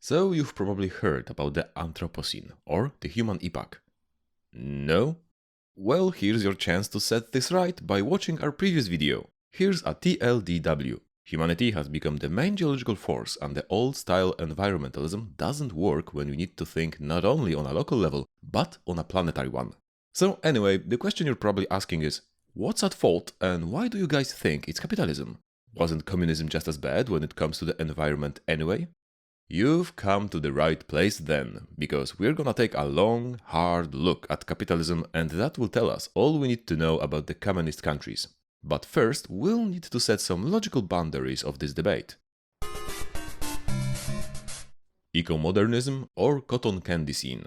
So you've probably heard about the Anthropocene, or the human epoch. No? Well, here's your chance to set this right by watching our previous video. Here's a TLDW. Humanity has become the main geological force, and the old-style environmentalism doesn't work when we need to think not only on a local level, but on a planetary one. So anyway, the question you're probably asking is, what's at fault and why do you guys think it's capitalism? Wasn't communism just as bad when it comes to the environment anyway? You've come to the right place then, because we're gonna take a long, hard look at capitalism, and that will tell us all we need to know about the communist countries. But first, we'll need to set some logical boundaries of this debate. Ecomodernism or Cottoncandycene.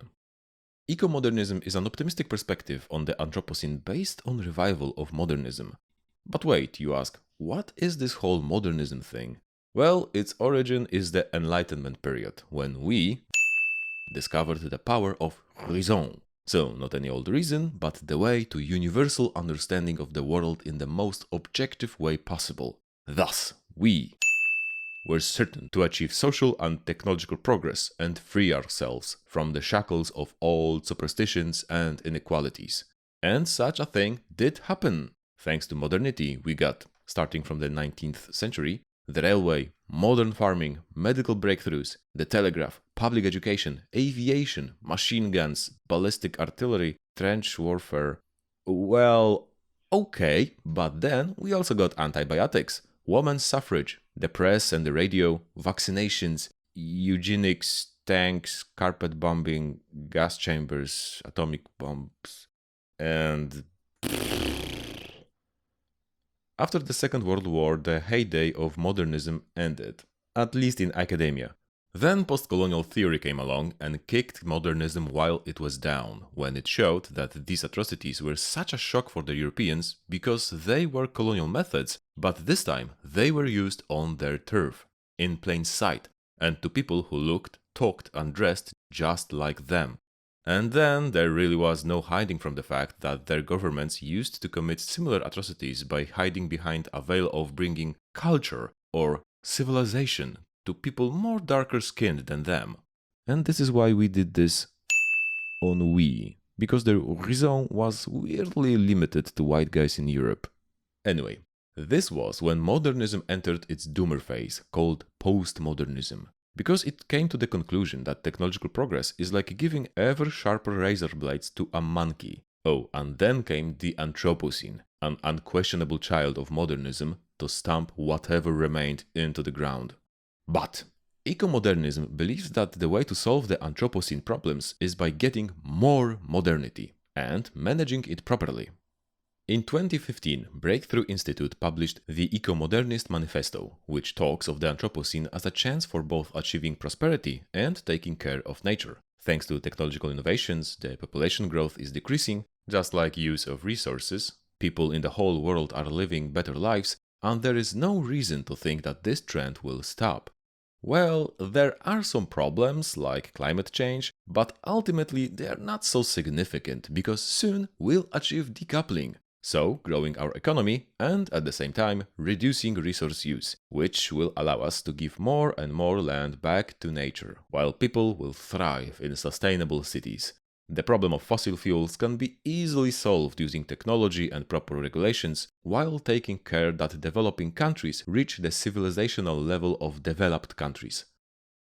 Ecomodernism is an optimistic perspective on the Anthropocene based on revival of modernism. But wait, you ask, what is this whole modernism thing? Well, its origin is the Enlightenment period, when we discovered the power of raison. So, not any old reason, but the way to universal understanding of the world in the most objective way possible. Thus, we were certain to achieve social and technological progress and free ourselves from the shackles of old superstitions and inequalities. And such a thing did happen. Thanks to modernity, we got, starting from the 19th century, the railway, modern farming, medical breakthroughs, the telegraph, public education, aviation, machine guns, ballistic artillery, trench warfare. Well, okay, but then we also got antibiotics, women's suffrage, the press and the radio, vaccinations, eugenics, tanks, carpet bombing, gas chambers, atomic bombs, and... After the Second World War, the heyday of modernism ended, at least in academia. Then post-colonial theory came along and kicked modernism while it was down, when it showed that these atrocities were such a shock for the Europeans because they were colonial methods, but this time they were used on their turf, in plain sight, and to people who looked, talked and dressed just like them. And then there really was no hiding from the fact that their governments used to commit similar atrocities by hiding behind a veil of bringing culture or civilization to people more darker skinned than them. And this is why we did this on we, because the raison was weirdly limited to white guys in Europe. Anyway, this was when modernism entered its doomer phase, called postmodernism. Because it came to the conclusion that technological progress is like giving ever sharper razor blades to a monkey. Oh, and then came the Anthropocene, an unquestionable child of modernism, to stamp whatever remained into the ground. But ecomodernism believes that the way to solve the Anthropocene problems is by getting more modernity and managing it properly. In 2015, Breakthrough Institute published the Ecomodernist Manifesto, which talks of the Anthropocene as a chance for both achieving prosperity and taking care of nature. Thanks to technological innovations, the population growth is decreasing, just like use of resources, people in the whole world are living better lives, and there is no reason to think that this trend will stop. Well, there are some problems like climate change, but ultimately they are not so significant because soon we'll achieve decoupling. So, growing our economy and at the same time reducing resource use, which will allow us to give more and more land back to nature, while people will thrive in sustainable cities. The problem of fossil fuels can be easily solved using technology and proper regulations, while taking care that developing countries reach the civilizational level of developed countries.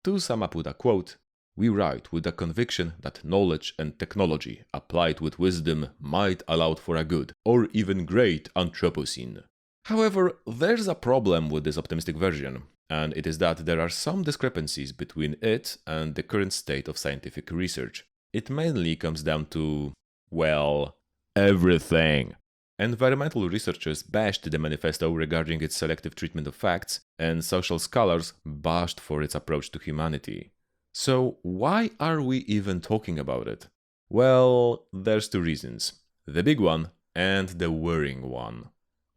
To sum up with a quote, we write with the conviction that knowledge and technology applied with wisdom might allow for a good or even great Anthropocene. However, there's a problem with this optimistic version, and it is that there are some discrepancies between it and the current state of scientific research. It mainly comes down to, well, everything. Environmental researchers bashed the manifesto regarding its selective treatment of facts, and social scholars bashed for its approach to humanity. So why are we even talking about it? Well, there's two reasons. The big one and the worrying one.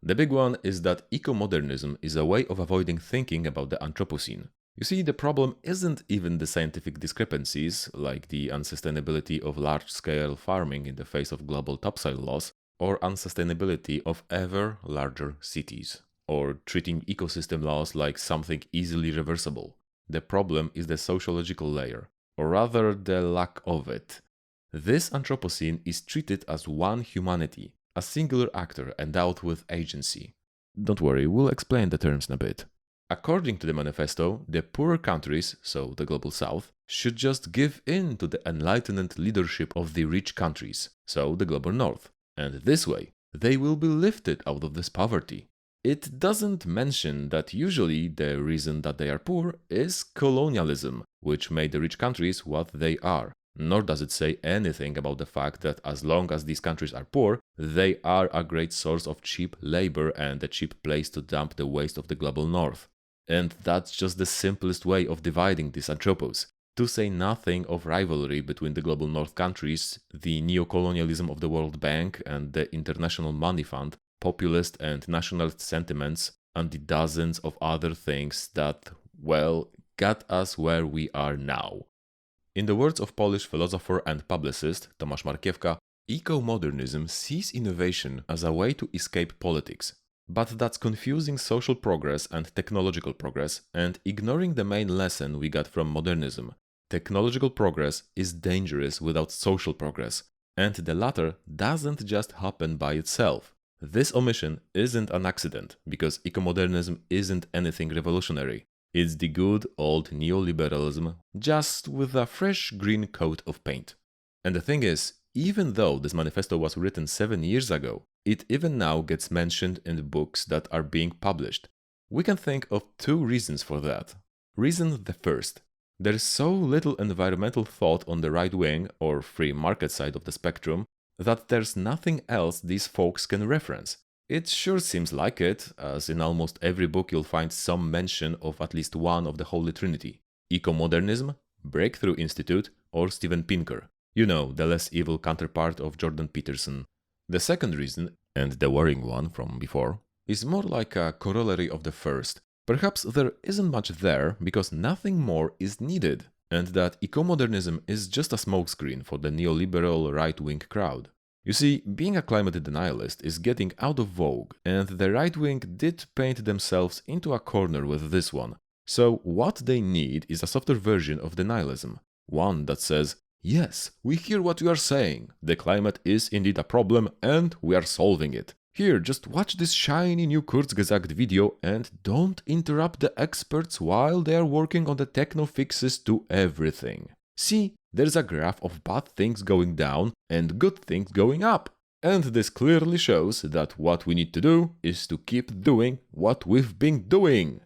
The big one is that ecomodernism is a way of avoiding thinking about the Anthropocene. You see, the problem isn't even the scientific discrepancies, like the unsustainability of large-scale farming in the face of global topsoil loss, or unsustainability of ever larger cities, or treating ecosystem loss like something easily reversible. The problem is the sociological layer, or rather the lack of it. This Anthropocene is treated as one humanity, a singular actor endowed with agency. Don't worry, we'll explain the terms in a bit. According to the manifesto, the poorer countries, so the Global South, should just give in to the enlightened leadership of the rich countries, so the Global North, and this way they will be lifted out of this poverty. It doesn't mention that usually the reason that they are poor is colonialism, which made the rich countries what they are. Nor does it say anything about the fact that as long as these countries are poor, they are a great source of cheap labor and a cheap place to dump the waste of the Global North. And that's just the simplest way of dividing this Anthropos. To say nothing of rivalry between the Global North countries, the neocolonialism of the World Bank and the International Money Fund, populist and nationalist sentiments, and the dozens of other things that, well, got us where we are now. In the words of Polish philosopher and publicist Tomasz Markiewka, ecomodernism sees innovation as a way to escape politics. But that's confusing social progress and technological progress and ignoring the main lesson we got from modernism. Technological progress is dangerous without social progress, and the latter doesn't just happen by itself. This omission isn't an accident, because ecomodernism isn't anything revolutionary. It's the good old neoliberalism, just with a fresh green coat of paint. And the thing is, even though this manifesto was written 7 years ago, it even now gets mentioned in the books that are being published. We can think of 2 reasons for that. Reason the first. There's so little environmental thought on the right wing or free market side of the spectrum that there's nothing else these folks can reference. It sure seems like it, as in almost every book you'll find some mention of at least one of the Holy Trinity. Ecomodernism, Breakthrough Institute, or Steven Pinker. You know, the less evil counterpart of Jordan Peterson. The second reason, and the worrying one from before, is more like a corollary of the first. Perhaps there isn't much there because nothing more is needed, and that ecomodernism is just a smokescreen for the neoliberal right-wing crowd. You see, being a climate denialist is getting out of vogue, and the right wing did paint themselves into a corner with this one. So what they need is a softer version of denialism. One that says, yes, we hear what you are saying. The climate is indeed a problem and we are solving it. Here, just watch this shiny new Kurzgesagt video and don't interrupt the experts while they are working on the techno fixes to everything. See, there's a graph of bad things going down and good things going up. And this clearly shows that what we need to do is to keep doing what we've been doing.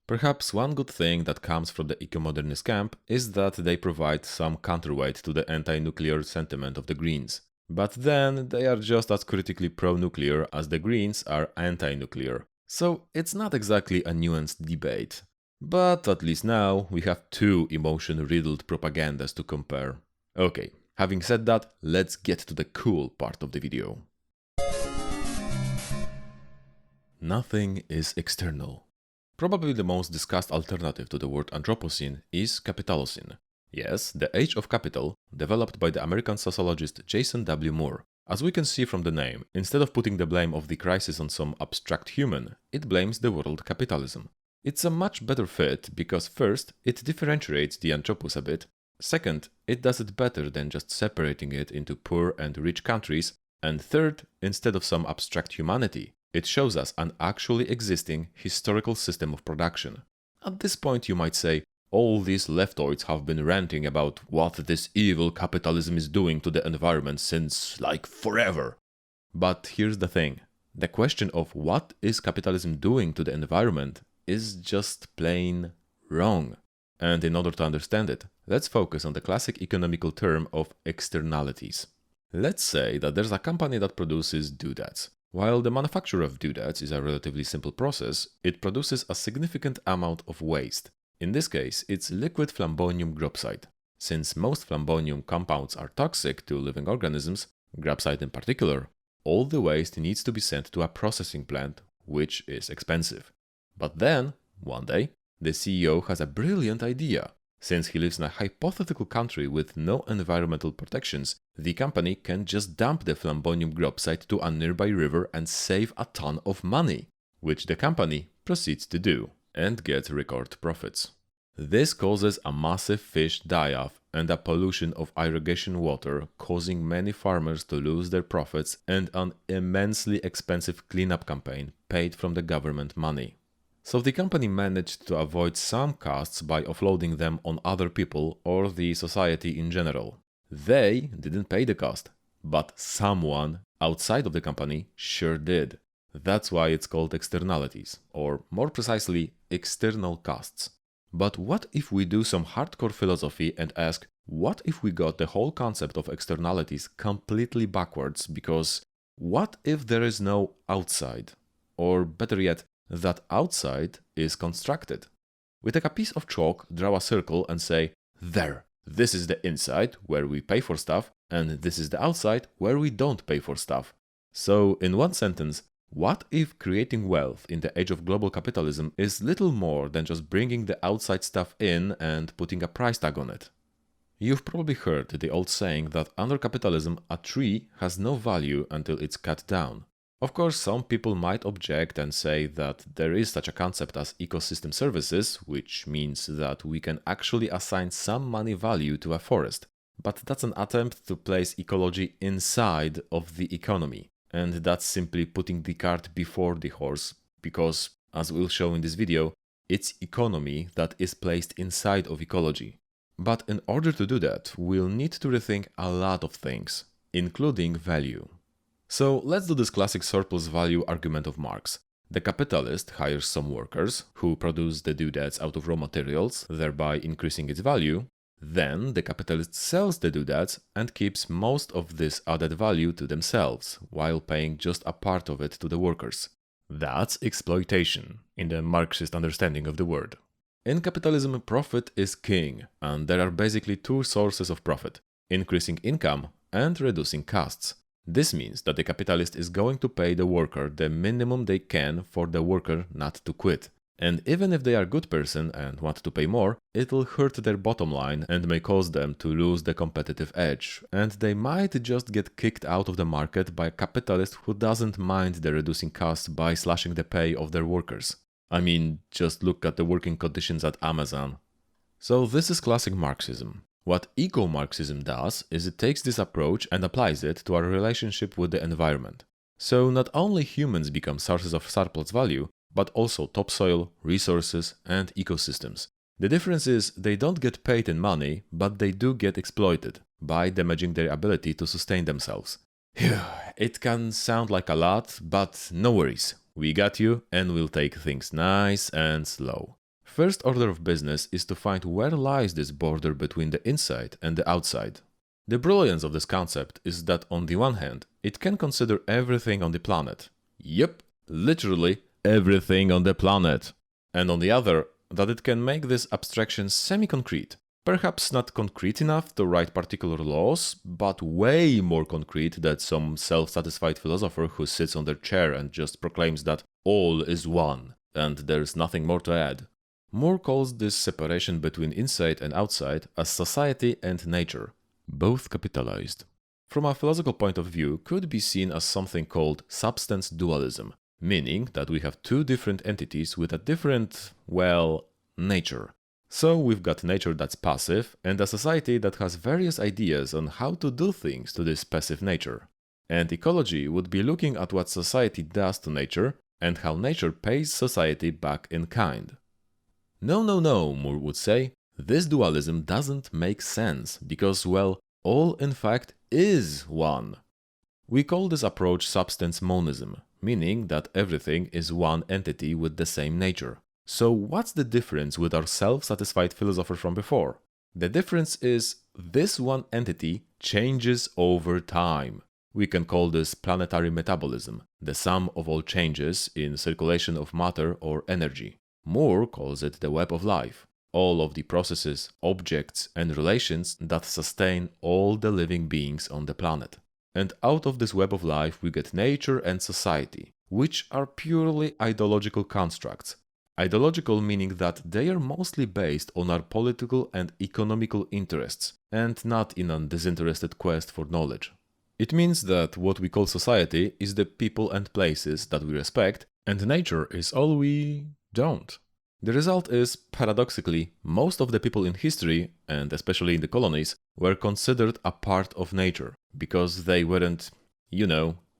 Perhaps one good thing that comes from the ecomodernist camp is that they provide some counterweight to the anti-nuclear sentiment of the Greens. But then they are just as critically pro-nuclear as the Greens are anti-nuclear. So it's not exactly a nuanced debate. But at least now we have 2 emotion-riddled propagandas to compare. Okay, having said that, let's get to the cool part of the video. Nothing is external. Probably the most discussed alternative to the word Anthropocene is Capitalocene. Yes, the age of capital, developed by the American sociologist Jason W. Moore. As we can see from the name, instead of putting the blame of the crisis on some abstract human, it blames the world capitalism. It's a much better fit because first, it differentiates the Anthropos a bit, second, it does it better than just separating it into poor and rich countries, and third, instead of some abstract humanity, it shows us an actually existing historical system of production. At this point you might say, all these leftoids have been ranting about what this evil capitalism is doing to the environment since, like, forever. But here's the thing. The question of what is capitalism doing to the environment is just plain wrong. And in order to understand it, let's focus on the classic economical term of externalities. Let's say that there's a company that produces doodads. While the manufacture of doodads is a relatively simple process, it produces a significant amount of waste. In this case, it's liquid flammonium grapsite. Since most flammonium compounds are toxic to living organisms, grapsite in particular, all the waste needs to be sent to a processing plant, which is expensive. But then, one day, the CEO has a brilliant idea. Since he lives in a hypothetical country with no environmental protections, the company can just dump the flammonium grapsite to a nearby river and save a ton of money, which the company proceeds to do and get record profits. This causes a massive fish die-off and a pollution of irrigation water, causing many farmers to lose their profits and an immensely expensive cleanup campaign paid from the government money. So the company managed to avoid some costs by offloading them on other people or the society in general. They didn't pay the cost, but someone outside of the company sure did. That's why it's called externalities, or more precisely, external costs. But what if we do some hardcore philosophy and ask, what if we got the whole concept of externalities completely backwards? Because what if there is no outside? Or better yet, that outside is constructed. We take a piece of chalk, draw a circle and say, there, this is the inside where we pay for stuff, and this is the outside where we don't pay for stuff. So in one sentence, what if creating wealth in the age of global capitalism is little more than just bringing the outside stuff in and putting a price tag on it? You've probably heard the old saying that under capitalism a tree has no value until it's cut down. Of course, some people might object and say that there is such a concept as ecosystem services, which means that we can actually assign some money value to a forest. But that's an attempt to place ecology inside of the economy. And that's simply putting the cart before the horse, because, as we'll show in this video, it's economy that is placed inside of ecology. But in order to do that, we'll need to rethink a lot of things, including value. So let's do this classic surplus value argument of Marx. The capitalist hires some workers who produce the doodads out of raw materials, thereby increasing its value. Then the capitalist sells the doodads and keeps most of this added value to themselves, while paying just a part of it to the workers. That's exploitation, in the Marxist understanding of the word. In capitalism, profit is king, and there are basically two sources of profit: increasing income and reducing costs. This means that the capitalist is going to pay the worker the minimum they can for the worker not to quit. And even if they are a good person and want to pay more, it'll hurt their bottom line and may cause them to lose the competitive edge. And they might just get kicked out of the market by a capitalist who doesn't mind the reducing costs by slashing the pay of their workers. I mean, just look at the working conditions at Amazon. So this is classic Marxism. What eco-Marxism does is it takes this approach and applies it to our relationship with the environment. So not only humans become sources of surplus value, but also topsoil, resources, and ecosystems. The difference is they don't get paid in money, but they do get exploited by damaging their ability to sustain themselves. Phew, it can sound like a lot, but no worries. We got you, and we'll take things nice and slow. First order of business is to find where lies this border between the inside and the outside. The brilliance of this concept is that on the one hand, it can consider everything on the planet. Yep, literally everything on the planet. And on the other, that it can make this abstraction semi-concrete. Perhaps not concrete enough to write particular laws, but way more concrete than some self-satisfied philosopher who sits on their chair and just proclaims that all is one, and there's nothing more to add. Moore calls this separation between inside and outside as society and nature, both capitalized. From a philosophical point of view, could be seen as something called substance dualism, meaning that we have two different entities with a different, well, nature. So we've got nature that's passive and a society that has various ideas on how to do things to this passive nature. And ecology would be looking at what society does to nature and how nature pays society back in kind. No, Moore would say, this dualism doesn't make sense because, well, all in fact is one. We call this approach substance monism, meaning that everything is one entity with the same nature. So what's the difference with our self-satisfied philosopher from before? The difference is this one entity changes over time. We can call this planetary metabolism, the sum of all changes in circulation of matter or energy. Moore calls it the web of life, all of the processes, objects, and relations that sustain all the living beings on the planet. And out of this web of life we get nature and society, which are purely ideological constructs. Ideological meaning that they are mostly based on our political and economical interests, and not in a disinterested quest for knowledge. It means that what we call society is the people and places that we respect, and nature is all we don't. The result is, paradoxically, most of the people in history, and especially in the colonies, were considered a part of nature, because they weren't,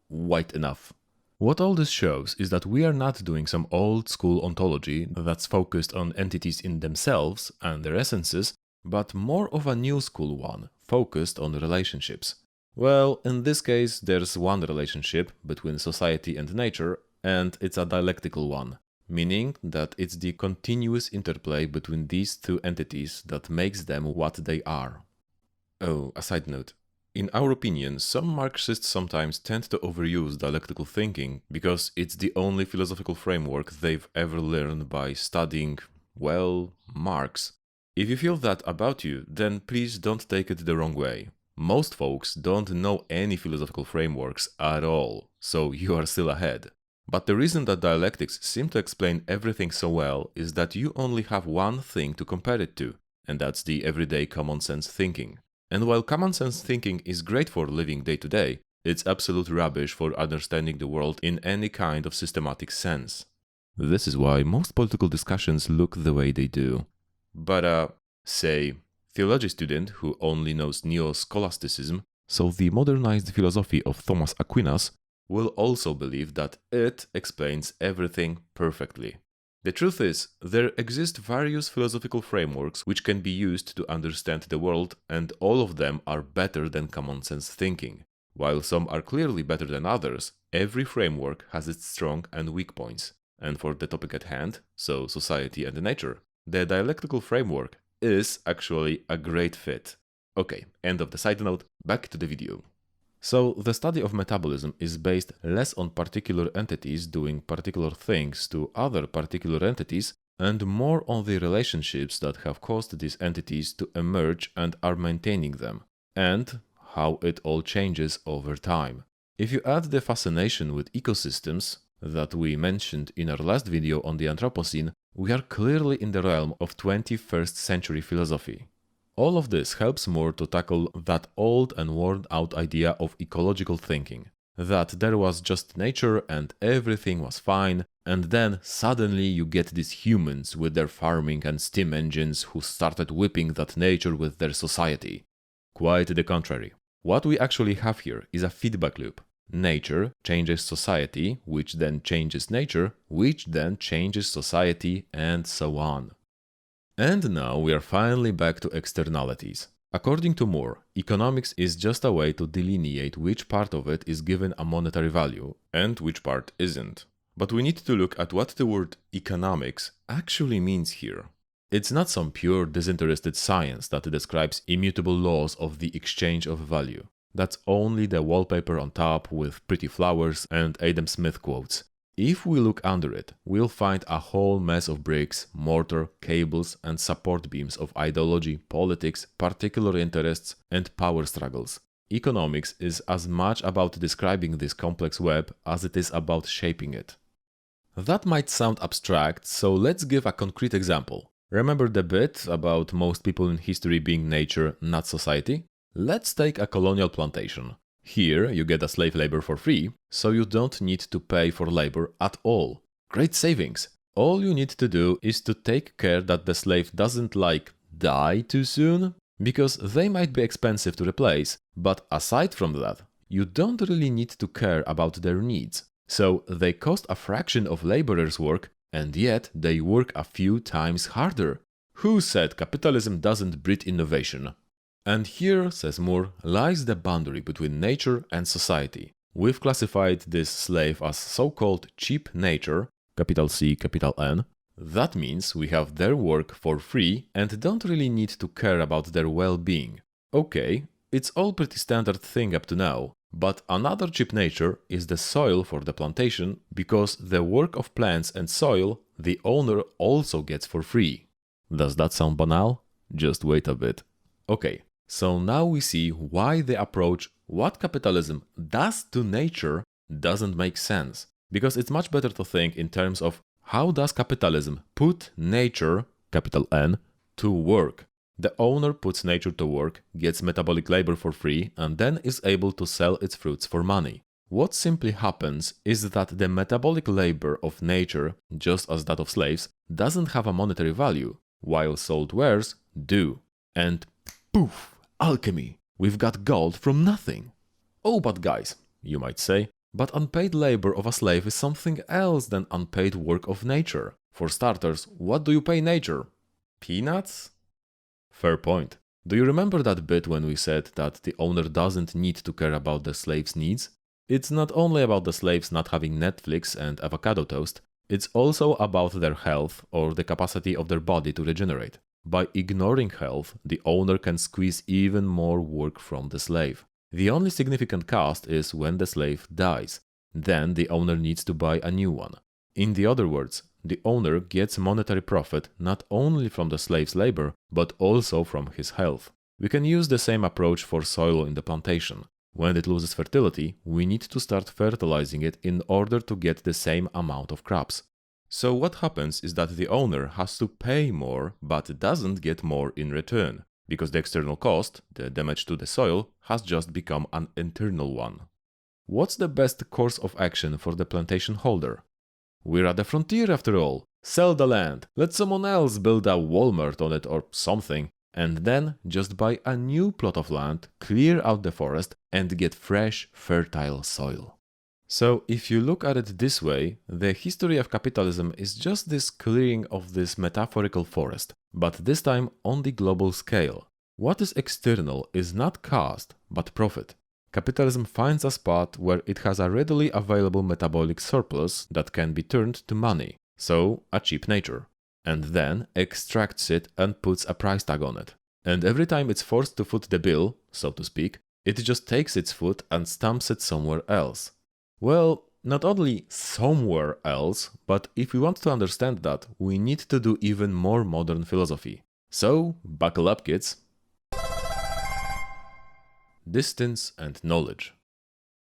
white enough. What all this shows is that we are not doing some old school ontology that's focused on entities in themselves and their essences, but more of a new school one, focused on relationships. Well, in this case, there's one relationship between society and nature, and it's a dialectical one, meaning that it's the continuous interplay between these two entities that makes them what they are. Oh, a side note. In our opinion, some Marxists sometimes tend to overuse dialectical thinking because it's the only philosophical framework they've ever learned by studying, well, Marx. If you feel that about you, then please don't take it the wrong way. Most folks don't know any philosophical frameworks at all, so you are still ahead. But the reason that dialectics seem to explain everything so well is that you only have one thing to compare it to, and that's the everyday common sense thinking. And while common sense thinking is great for living day to day, it's absolute rubbish for understanding the world in any kind of systematic sense. This is why most political discussions look the way they do. But say, theology student who only knows neo-scholasticism, so the modernized philosophy of Thomas Aquinas, will also believe that it explains everything perfectly. The truth is, there exist various philosophical frameworks which can be used to understand the world, and all of them are better than common sense thinking. While some are clearly better than others, every framework has its strong and weak points. And for the topic at hand, so society and nature, the dialectical framework is actually a great fit. Okay, end of the side note, back to the video. So, the study of metabolism is based less on particular entities doing particular things to other particular entities, and more on the relationships that have caused these entities to emerge and are maintaining them, and how it all changes over time. If you add the fascination with ecosystems that we mentioned in our last video on the Anthropocene, we are clearly in the realm of 21st century philosophy. All of this helps more to tackle that old and worn-out idea of ecological thinking, that there was just nature and everything was fine, and then suddenly you get these humans with their farming and steam engines who started whipping that nature with their society. Quite the contrary. What we actually have here is a feedback loop. Nature changes society, which then changes nature, which then changes society, and so on. And now we are finally back to externalities. According to Moore, economics is just a way to delineate which part of it is given a monetary value and which part isn't. But we need to look at what the word economics actually means here. It's not some pure disinterested science that describes immutable laws of the exchange of value. That's only the wallpaper on top with pretty flowers and Adam Smith quotes. If we look under it, we'll find a whole mess of bricks, mortar, cables, and support beams of ideology, politics, particular interests, and power struggles. Economics is as much about describing this complex web as it is about shaping it. That might sound abstract, so let's give a concrete example. Remember the bit about most people in history being nature, not society? Let's take a colonial plantation. Here you get a slave labor for free, so you don't need to pay for labor at all. Great savings! All you need to do is to take care that the slave doesn't die too soon, because they might be expensive to replace, but aside from that, you don't really need to care about their needs. So they cost a fraction of laborers' work, and yet they work a few times harder. Who said capitalism doesn't breed innovation? And here, says Moore, lies the boundary between nature and society. We've classified this slave as so-called cheap nature, capital C, capital N. That means we have their work for free and don't really need to care about their well-being. Okay, it's all pretty standard thing up to now, but another cheap nature is the soil for the plantation, because the work of plants and soil the owner also gets for free. Does that sound banal? Just wait a bit. Okay. So now we see why the approach what capitalism does to nature doesn't make sense. Because it's much better to think in terms of how does capitalism put nature, capital N, to work. The owner puts nature to work, gets metabolic labor for free, and then is able to sell its fruits for money. What simply happens is that the metabolic labor of nature, just as that of slaves, doesn't have a monetary value, while sold wares do. And poof, alchemy! We've got gold from nothing. Oh, but guys, you might say, but unpaid labor of a slave is something else than unpaid work of nature. For starters, what do you pay nature? Peanuts? Fair point. Do you remember that bit when we said that the owner doesn't need to care about the slave's needs? It's not only about the slaves not having Netflix and avocado toast, it's also about their health or the capacity of their body to regenerate. By ignoring health, the owner can squeeze even more work from the slave. The only significant cost is when the slave dies. Then the owner needs to buy a new one. In the other words, the owner gets monetary profit not only from the slave's labor, but also from his health. We can use the same approach for soil in the plantation. When it loses fertility, we need to start fertilizing it in order to get the same amount of crops. So what happens is that the owner has to pay more, but doesn't get more in return, because the external cost, the damage to the soil, has just become an internal one. What's the best course of action for the plantation holder? We're at the frontier after all. Sell the land, let someone else build a Walmart on it or something, and then just buy a new plot of land, clear out the forest, and get fresh, fertile soil. So if you look at it this way, the history of capitalism is just this clearing of this metaphorical forest, but this time on the global scale. What is external is not cost, but profit. Capitalism finds a spot where it has a readily available metabolic surplus that can be turned to money, so a cheap nature, and then extracts it and puts a price tag on it. And every time it's forced to foot the bill, so to speak, it just takes its foot and stamps it somewhere else. Well, not only somewhere else, but if we want to understand that, we need to do even more modern philosophy. So, buckle up, kids. Distance and knowledge.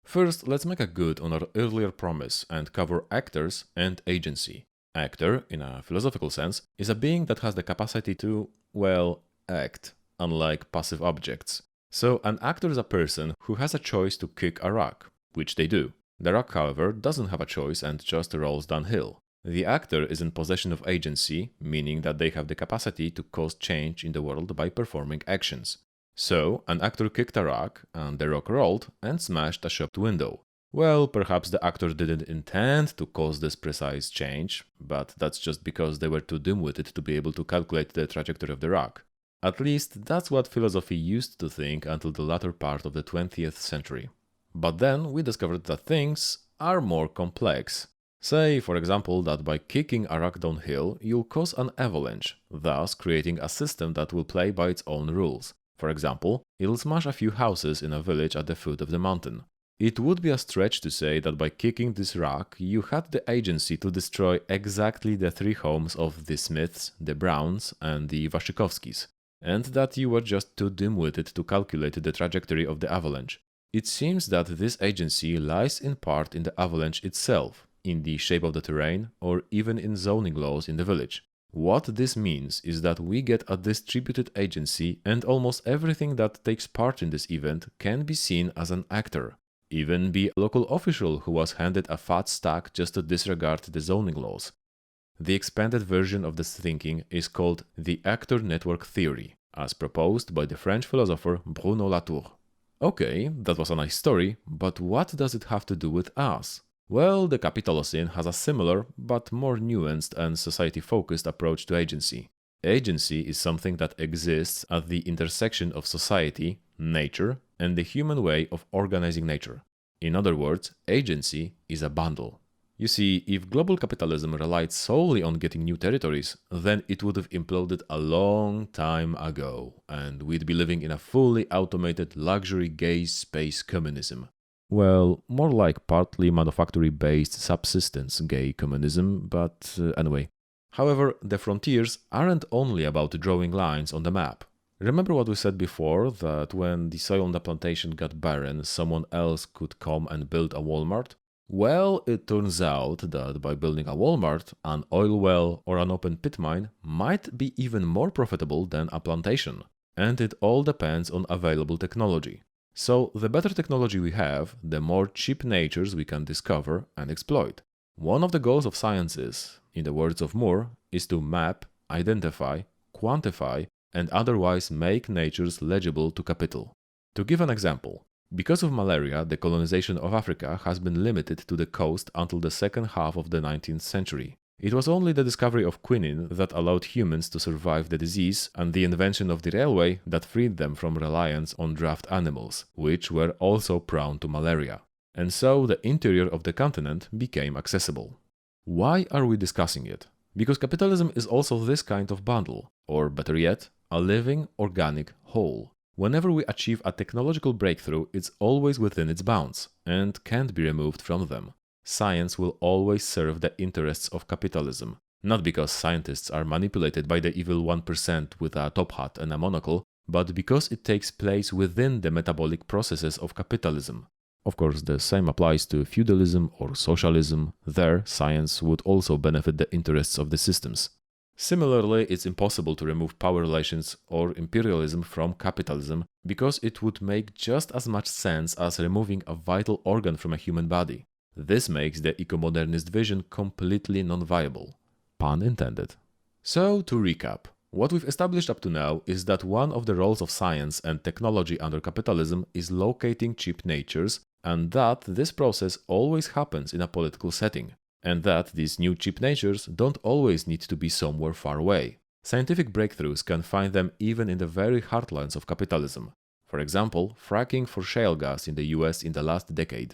First, let's make a good on our earlier promise and cover actors and agency. Actor, in a philosophical sense, is a being that has the capacity to, well, act, unlike passive objects. So, an actor is a person who has a choice to kick a rock, which they do. The rock, however, doesn't have a choice and just rolls downhill. The actor is in possession of agency, meaning that they have the capacity to cause change in the world by performing actions. So, an actor kicked a rock, and the rock rolled and smashed a shop window. Well, perhaps the actor didn't intend to cause this precise change, but that's just because they were too dim-witted to be able to calculate the trajectory of the rock. At least, that's what philosophy used to think until the latter part of the 20th century. But then we discovered that things are more complex. Say, for example, that by kicking a rock downhill, you'll cause an avalanche, thus creating a system that will play by its own rules. For example, it'll smash a few houses in a village at the foot of the mountain. It would be a stretch to say that by kicking this rock, you had the agency to destroy exactly the 3 homes of the Smiths, the Browns, and the Waszykovskis, and that you were just too dim-witted to calculate the trajectory of the avalanche. It seems that this agency lies in part in the avalanche itself, in the shape of the terrain, or even in zoning laws in the village. What this means is that we get a distributed agency, and almost everything that takes part in this event can be seen as an actor. Even be a local official who was handed a fat stack just to disregard the zoning laws. The expanded version of this thinking is called the actor network theory, as proposed by the French philosopher Bruno Latour. Okay, that was a nice story, but what does it have to do with us? Well, the Capitalocene has a similar, but more nuanced and society-focused approach to agency. Agency is something that exists at the intersection of society, nature, and the human way of organizing nature. In other words, agency is a bundle. You see, if global capitalism relied solely on getting new territories, then it would have imploded a long time ago, and we'd be living in a fully automated luxury gay space communism. Well, more like partly manufactory-based subsistence gay communism, but anyway. However, the frontiers aren't only about drawing lines on the map. Remember what we said before, that when the soil on the plantation got barren, someone else could come and build a Walmart? Well, it turns out that by building a Walmart, an oil well or an open pit mine might be even more profitable than a plantation. And it all depends on available technology. So the better technology we have, the more cheap natures we can discover and exploit. One of the goals of science is, in the words of Moore, is to map, identify, quantify, and otherwise make natures legible to capital. To give an example, because of malaria, the colonization of Africa has been limited to the coast until the second half of the 19th century. It was only the discovery of quinine that allowed humans to survive the disease and the invention of the railway that freed them from reliance on draft animals, which were also prone to malaria. And so the interior of the continent became accessible. Why are we discussing it? Because capitalism is also this kind of bundle, or better yet, a living, organic whole. Whenever we achieve a technological breakthrough, it's always within its bounds and can't be removed from them. Science will always serve the interests of capitalism, not because scientists are manipulated by the evil 1% with a top hat and a monocle, but because it takes place within the metabolic processes of capitalism. Of course, the same applies to feudalism or socialism. There, science would also benefit the interests of the systems. Similarly, it's impossible to remove power relations or imperialism from capitalism because it would make just as much sense as removing a vital organ from a human body. This makes the eco-modernist vision completely non-viable. Pun intended. So, to recap, what we've established up to now is that one of the roles of science and technology under capitalism is locating cheap natures, and that this process always happens in a political setting, and that these new cheap natures don't always need to be somewhere far away. Scientific breakthroughs can find them even in the very heartlands of capitalism. For example, fracking for shale gas in the US in the last decade.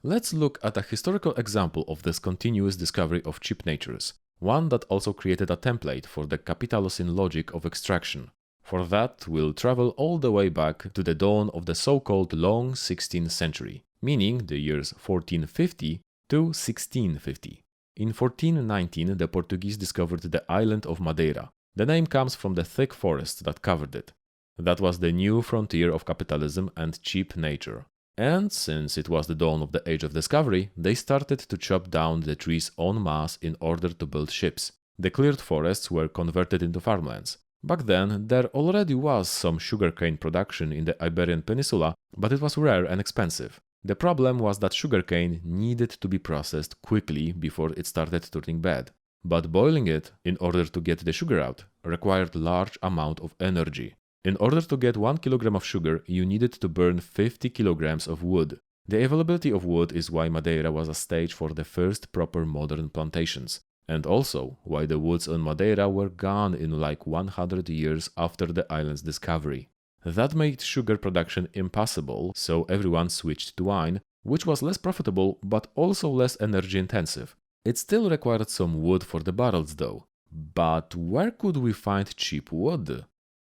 Let's look at a historical example of this continuous discovery of cheap natures, one that also created a template for the Capitalocene logic of extraction. For that, we'll travel all the way back to the dawn of the so-called long 16th century, meaning the years 1450 to 1650. In 1419, the Portuguese discovered the island of Madeira. The name comes from the thick forests that covered it. That was the new frontier of capitalism and cheap nature. And since it was the dawn of the Age of Discovery, they started to chop down the trees en masse in order to build ships. The cleared forests were converted into farmlands. Back then, there already was some sugarcane production in the Iberian Peninsula, but it was rare and expensive. The problem was that sugarcane needed to be processed quickly before it started turning bad. But boiling it, in order to get the sugar out, required large amount of energy. In order to get 1 kilogram of sugar, you needed to burn 50 kilograms of wood. The availability of wood is why Madeira was a stage for the first proper modern plantations, and also why the woods on Madeira were gone in like 100 years after the island's discovery. That made sugar production impossible, so everyone switched to wine, which was less profitable but also less energy intensive. It still required some wood for the barrels though. But where could we find cheap wood?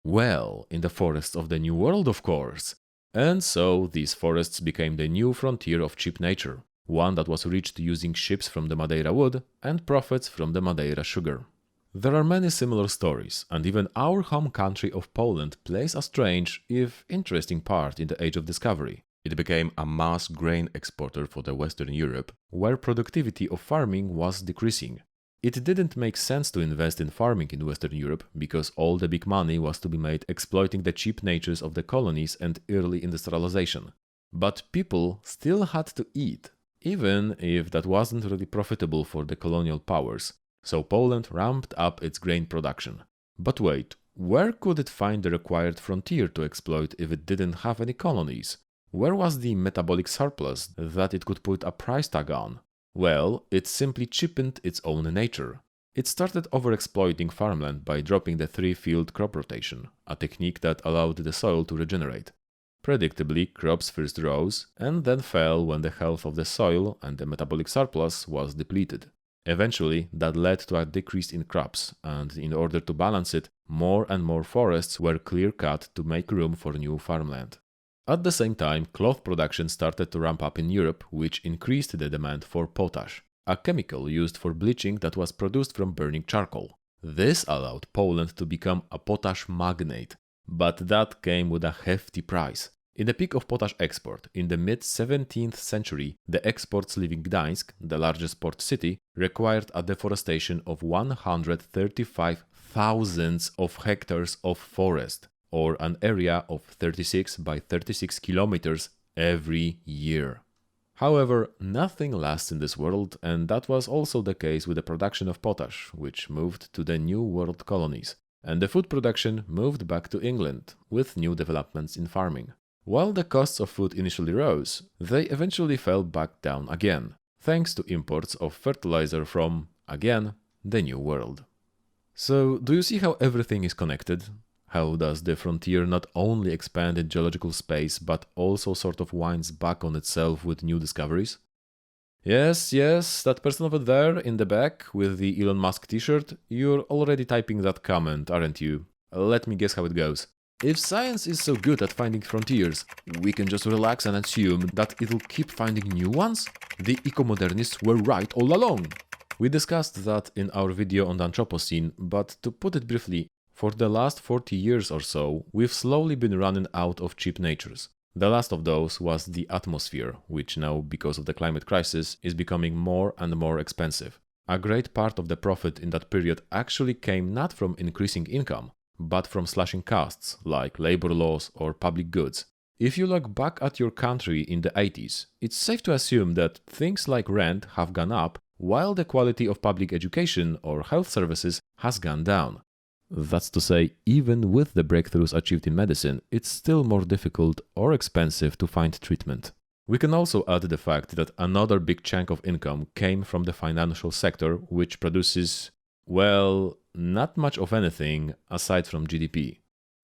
Well, in the forests of the New World, of course. And so these forests became the new frontier of cheap nature, one that was reached using ships from the Madeira wood and profits from the Madeira sugar. There are many similar stories, and even our home country of Poland plays a strange, if interesting part in the Age of Discovery. It became a mass grain exporter for the Western Europe, where productivity of farming was decreasing. It didn't make sense to invest in farming in Western Europe because all the big money was to be made exploiting the cheap natures of the colonies and early industrialization. But people still had to eat, even if that wasn't really profitable for the colonial powers. So Poland ramped up its grain production. But wait, where could it find the required frontier to exploit if it didn't have any colonies? Where was the metabolic surplus that it could put a price tag on? Well, it simply cheapened its own nature. It started overexploiting farmland by dropping the three-field crop rotation, a technique that allowed the soil to regenerate. Predictably, crops first rose and then fell when the health of the soil and the metabolic surplus was depleted. Eventually, that led to a decrease in crops, and in order to balance it, more and more forests were clear-cut to make room for new farmland. At the same time, cloth production started to ramp up in Europe, which increased the demand for potash, a chemical used for bleaching that was produced from burning charcoal. This allowed Poland to become a potash magnate, but that came with a hefty price. In the peak of potash export, in the mid-17th century, the exports leaving Gdańsk, the largest port city, required a deforestation of 135,000 of hectares of forest. or an area of 36 by 36 kilometers every year. However, nothing lasts in this world, and that was also the case with the production of potash, which moved to the New World colonies, and the food production moved back to England, with new developments in farming. While the costs of food initially rose, they eventually fell back down again, thanks to imports of fertilizer from, again, the New World. So, do you see how everything is connected? How does the frontier not only expand in geological space, but also sort of winds back on itself with new discoveries? Yes, that person over there in the back with the Elon Musk t-shirt, you're already typing that comment, aren't you? Let me guess how it goes. If science is so good at finding frontiers, we can just relax and assume that it'll keep finding new ones? The ecomodernists were right all along! We discussed that in our video on the Anthropocene, but to put it briefly, for the last 40 years or so, we've slowly been running out of cheap natures. The last of those was the atmosphere, which now, because of the climate crisis, is becoming more and more expensive. A great part of the profit in that period actually came not from increasing income, but from slashing costs, like labor laws or public goods. If you look back at your country in the 80s, it's safe to assume that things like rent have gone up, while the quality of public education or health services has gone down. That's to say, even with the breakthroughs achieved in medicine, it's still more difficult or expensive to find treatment. We can also add the fact that another big chunk of income came from the financial sector, which produces, well, not much of anything aside from GDP.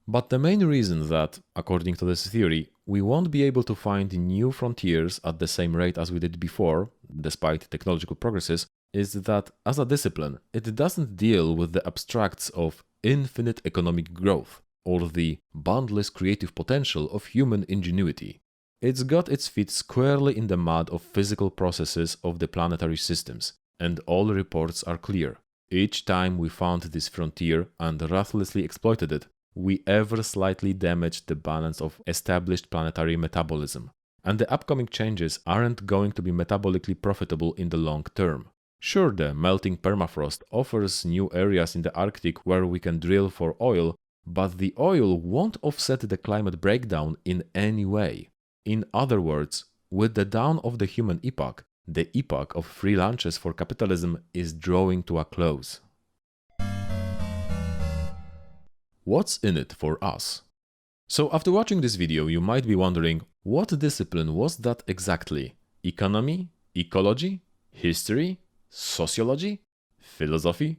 But the main reason that, according to this theory, we won't be able to find new frontiers at the same rate as we did before, despite technological progresses, is that as a discipline, it doesn't deal with the abstracts of infinite economic growth or the boundless creative potential of human ingenuity. It's got its feet squarely in the mud of physical processes of the planetary systems, and all reports are clear. Each time we found this frontier and ruthlessly exploited it, we ever slightly damaged the balance of established planetary metabolism, and the upcoming changes aren't going to be metabolically profitable in the long term. Sure, the melting permafrost offers new areas in the Arctic where we can drill for oil, but the oil won't offset the climate breakdown in any way. In other words, with the dawn of the human epoch, the epoch of free lunches for capitalism is drawing to a close. What's in it for us? So after watching this video, you might be wondering, what discipline was that exactly? Economy? Ecology? History? Sociology? Philosophy?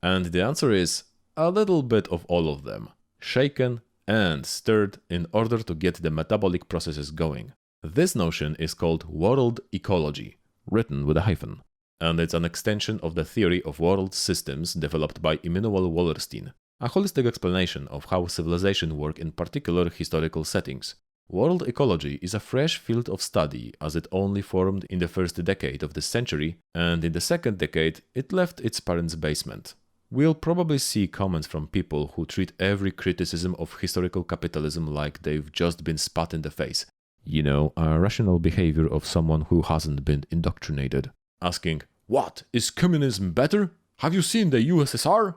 And the answer is a little bit of all of them, shaken and stirred in order to get the metabolic processes going. This notion is called world ecology, written with a hyphen, and it's an extension of the theory of world systems developed by Immanuel Wallerstein, a holistic explanation of how civilization work in particular historical settings. World ecology is a fresh field of study as it only formed in the first decade of this century, and in the second decade it left its parents' basement. We'll probably see comments from people who treat every criticism of historical capitalism like they've just been spat in the face. You know, a rational behavior of someone who hasn't been indoctrinated. Asking, what, is communism better? Have you seen the USSR?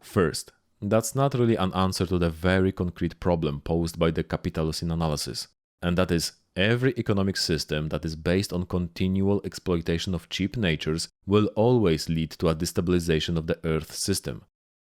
First, that's not really an answer to the very concrete problem posed by the Capitalocene analysis, and that is, every economic system that is based on continual exploitation of cheap natures will always lead to a destabilization of the Earth system.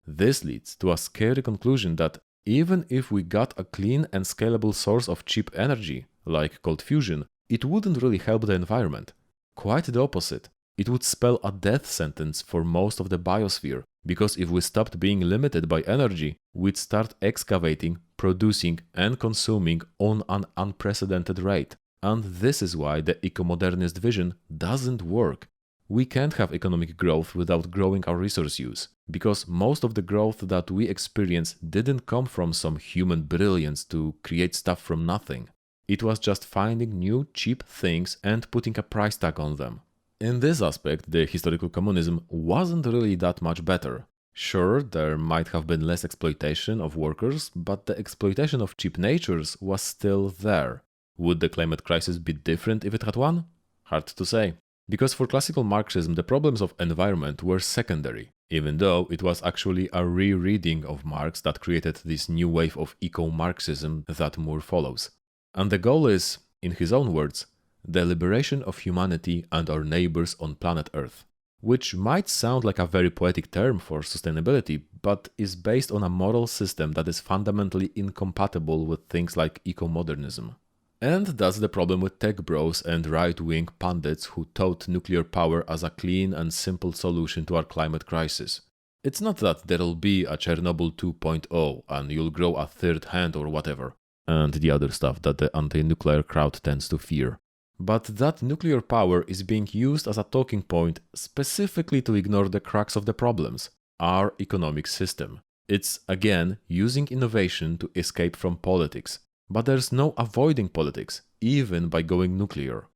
This leads to a scary conclusion that even if we got a clean and scalable source of cheap energy, like cold fusion, it wouldn't really help the environment. Quite the opposite. It would spell a death sentence for most of the biosphere, because if we stopped being limited by energy, we'd start excavating, producing and consuming on an unprecedented rate. And this is why the eco-modernist vision doesn't work. We can't have economic growth without growing our resource use, because most of the growth that we experience didn't come from some human brilliance to create stuff from nothing. It was just finding new cheap things and putting a price tag on them. In this aspect, the historical communism wasn't really that much better. Sure, there might have been less exploitation of workers, but the exploitation of cheap natures was still there. Would the climate crisis be different if it had one? Hard to say. Because for classical Marxism, the problems of environment were secondary. even though it was actually a rereading of Marx that created this new wave of eco-Marxism that Moore follows. And the goal is, in his own words, the liberation of humanity and our neighbors on planet Earth. Which might sound like a very poetic term for sustainability, but is based on a moral system that is fundamentally incompatible with things like eco-modernism. And that's the problem with tech bros and right-wing pundits who tout nuclear power as a clean and simple solution to our climate crisis. It's not that there'll be a Chernobyl 2.0 and you'll grow a third hand or whatever, and the other stuff that the anti-nuclear crowd tends to fear. But that nuclear power is being used as a talking point specifically to ignore the crux of the problems, our economic system. It's, again, using innovation to escape from politics. But there's no avoiding politics, even by going nuclear.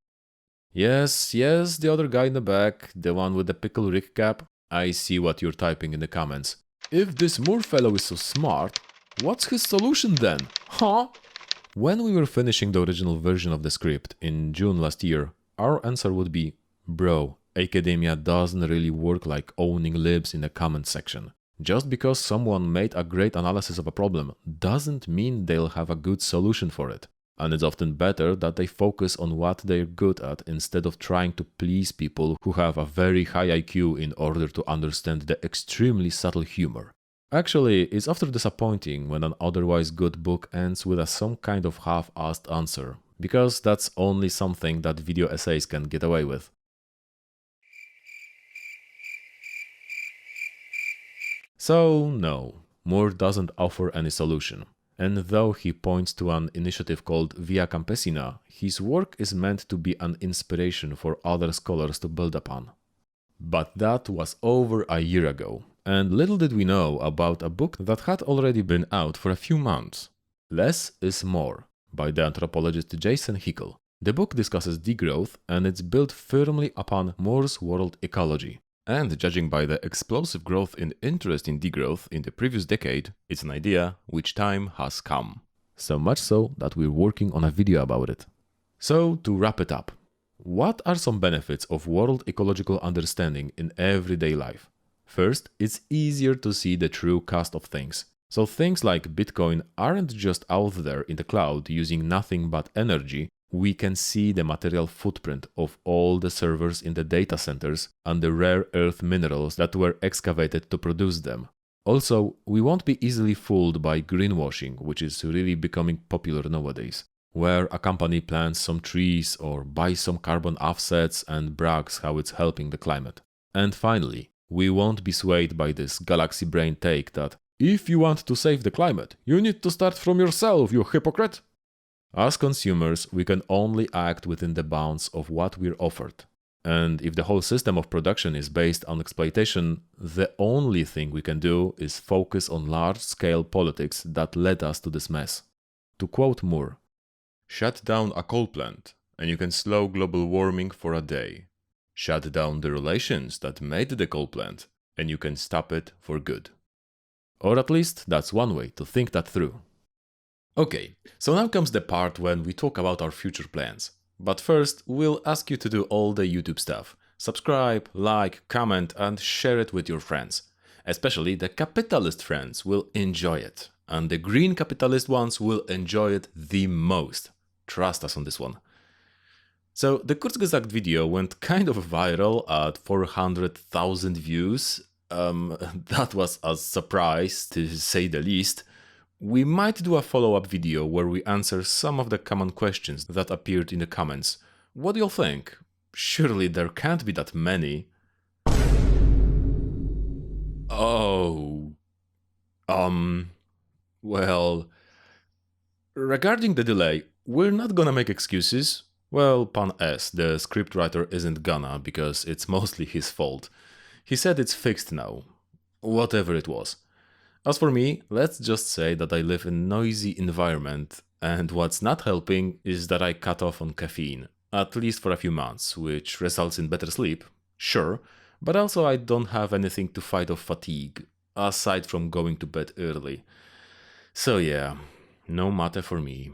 Yes, the other guy in the back, the one with the pickle Rick cap, I see what you're typing in the comments. If this Moore fellow is so smart, what's his solution then? Huh? When we were finishing the original version of the script in June last year, our answer would be, bro, academia doesn't really work like owning libs in the comment section. Just because someone made a great analysis of a problem doesn't mean they'll have a good solution for it. And it's often better that they focus on what they're good at instead of trying to please people who have a very high IQ in order to understand the extremely subtle humor. Actually, it's often disappointing when an otherwise good book ends with some kind of half-assed answer, because that's only something that video essays can get away with. So, no, Moore doesn't offer any solution. And though he points to an initiative called Via Campesina, his work is meant to be an inspiration for other scholars to build upon. But that was over a year ago, and little did we know about a book that had already been out for a few months. Less is More, by the anthropologist Jason Hickel. The book discusses degrowth, and it's built firmly upon Moore's world ecology. And judging by the explosive growth in interest in degrowth in the previous decade, it's an idea which time has come. So much so that we're working on a video about it. So, to wrap it up, what are some benefits of world ecological understanding in everyday life? First, it's easier to see the true cost of things. So things like Bitcoin aren't just out there in the cloud using nothing but energy. We can see the material footprint of all the servers in the data centers and the rare earth minerals that were excavated to produce them. Also, we won't be easily fooled by greenwashing, which is really becoming popular nowadays, where a company plants some trees or buys some carbon offsets and brags how it's helping the climate. And finally, we won't be swayed by this galaxy brain take that, if you want to save the climate, you need to start from yourself, you hypocrite! As consumers, we can only act within the bounds of what we're offered. And if the whole system of production is based on exploitation, the only thing we can do is focus on large-scale politics that led us to this mess. To quote Moore, "Shut down a coal plant, and you can slow global warming for a day. Shut down the relations that made the coal plant, and you can stop it for good." Or at least that's one way to think that through. Okay, so now comes the part when we talk about our future plans. But first, we'll ask you to do all the YouTube stuff. Subscribe, like, comment, and share it with your friends. Especially the capitalist friends will enjoy it. And the green capitalist ones will enjoy it the most. Trust us on this one. So, the Kurzgesagt video went kind of viral at 400,000 views. That was a surprise, to say the least. We might do a follow-up video where we answer some of the common questions that appeared in the comments. What do you think? Surely there can't be that many. Oh... Well... Regarding the delay, we're not gonna make excuses. Well, Pan S, the scriptwriter, isn't gonna, because it's mostly his fault. He said it's fixed now. Whatever it was. As for me, let's just say that I live in a noisy environment, and what's not helping is that I cut off on caffeine, at least for a few months, which results in better sleep, sure, but also I don't have anything to fight off fatigue, aside from going to bed early. So yeah, no matter for me.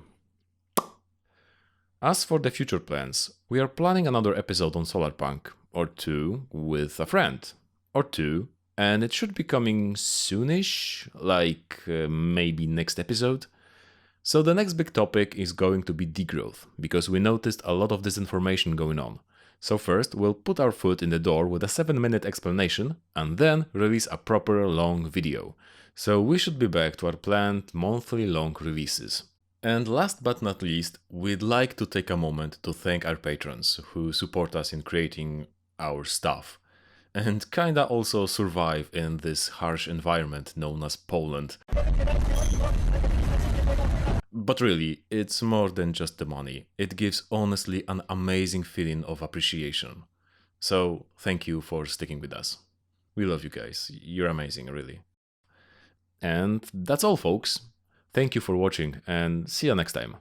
As for the future plans, we are planning another episode on Solarpunk, or two with a friend, or two and it should be coming soonish, like maybe next episode. So the next big topic is going to be degrowth, because we noticed a lot of disinformation going on. So first, we'll put our foot in the door with a 7-minute explanation, and then release a proper long video. So we should be back to our planned monthly long releases. And last but not least, we'd like to take a moment to thank our patrons who support us in creating our stuff, and kinda also survive in this harsh environment known as Poland. But really, it's more than just the money. It gives honestly an amazing feeling of appreciation. So thank you for sticking with us. We love you guys. You're amazing, really. And that's all, folks. Thank you for watching, and see you next time.